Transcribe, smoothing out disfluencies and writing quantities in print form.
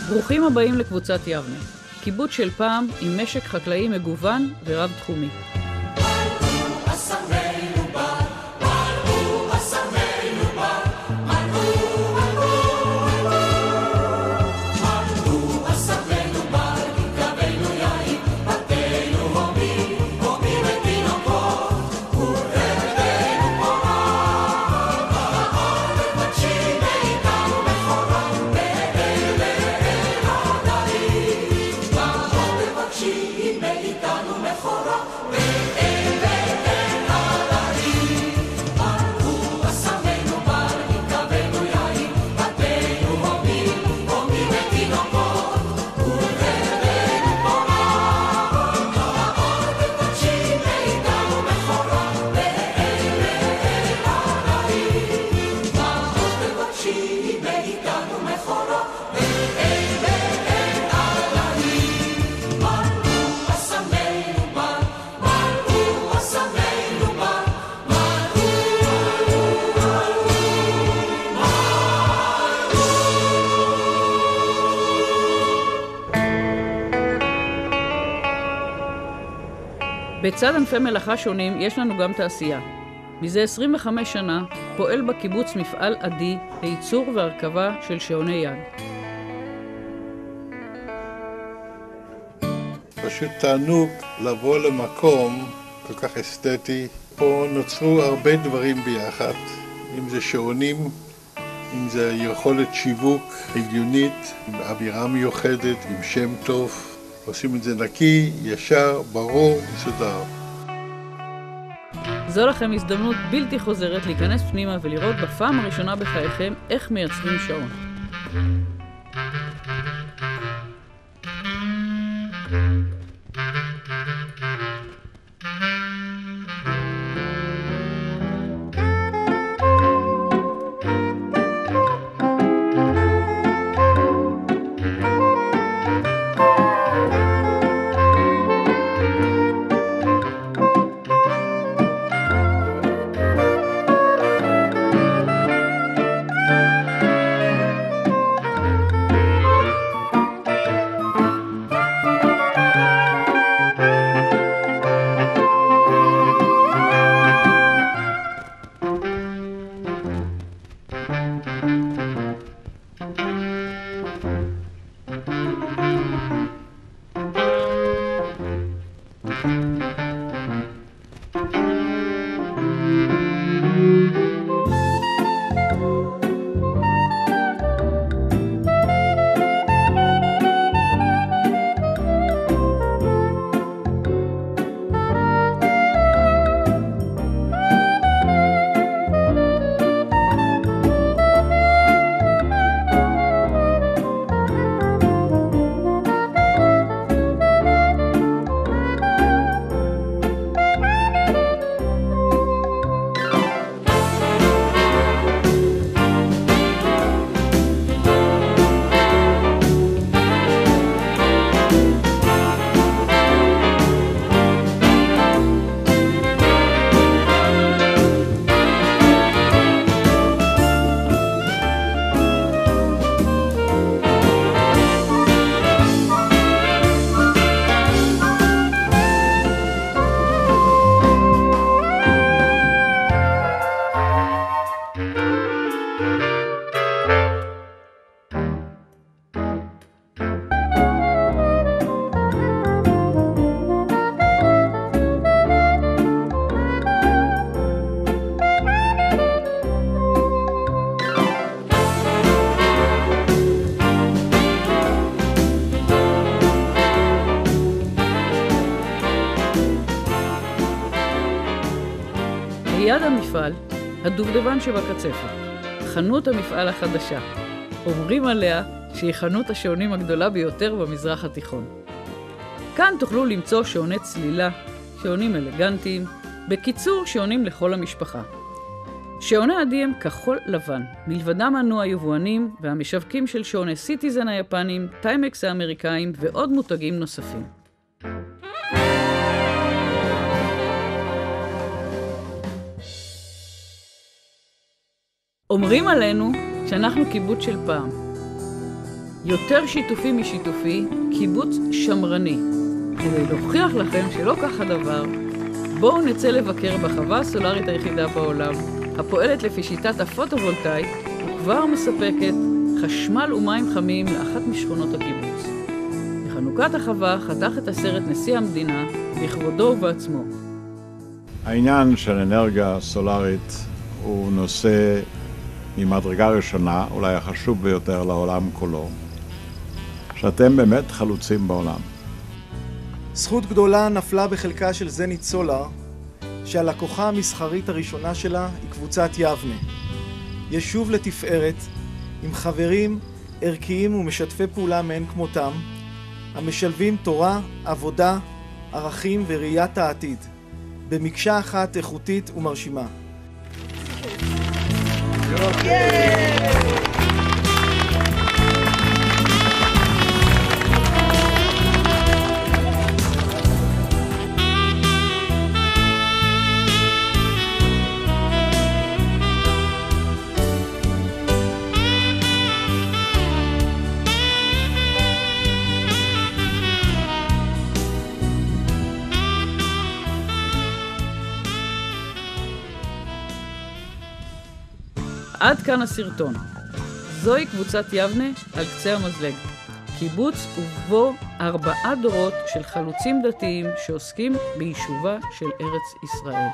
ברוכים הבאים לקבוצת יבנה, קיבוץ של פעם עם משק חקלאי מגוון ורב תחומי. בצד ענפי מלאכה שונים יש לנו גם תעשייה. מזה 25 שנה פועל בקיבוץ מפעל עדי לייצור והרכבה של שעוני יד. פשוט תענוג לבוא למקום כל כך אסתטי. פה נוצרו הרבה דברים ביחד, אם זה שעונים, אם זה יכולת שיווק הגיונית, עם אווירה מיוחדת, עם שם טוב. עושים את זה נקי, ישר, ברור, מסודר. זו לכם הזדמנות בלתי חוזרת להיכנס פנימה ולראות בפעם הראשונה בחייכם איך מייצרים שעון. ליד המפעל, הדובדבן שבקצפת, חנות המפעל החדשה. אומרים עליה שהיא חנות השעונים הגדולה ביותר במזרח התיכון. כאן תוכלו למצוא שעוני צלילה, שעונים אלגנטיים, בקיצור שעונים לכל המשפחה. שעוני עדי הם כחול לבן, מלבדם אנו היבואנים והמשווקים של שעוני סיטיזן היפנים, טיימקס האמריקאים ועוד מותגים נוספים. אומרים עלינו שאנחנו קיבוץ של פעם. יותר שיתופי משיתופי, קיבוץ שמרני. כדי להוכיח לכם שלא כך הדבר, בואו נצא לבקר בחווה הסולארית היחידה בעולם, הפועלת לפי שיטת הפוטו-וולטאי, וכבר מספקת חשמל ומים חמים לאחת משכונות הקיבוץ. בחנוכת החווה חתך את הסרט נשיא המדינה בכבודו ובעצמו. העניין של אנרגיה סולארית הוא נושא ממדרגה ראשונה, אולי החשוב ביותר לעולם כולו, שאתם באמת חלוצים בעולם. זכות גדולה נפלה בחלקה של זנית סולאר, שהלקוחה המסחרית הראשונה שלה היא קבוצת יבנה. יישוב לתפארת, עם חברים ערכיים ומשתפי פעולה מאין כמותם, המשלבים תורה, עבודה, ערכים וראיית העתיד, במקשה אחת איכותית ומרשימה. עד כאן הסרטון. זוהי קבוצת יבנה על קצה המזלג. קיבוץ ובו 4 דורות של חלוצים דתיים שעוסקים ביישובה של ארץ ישראל.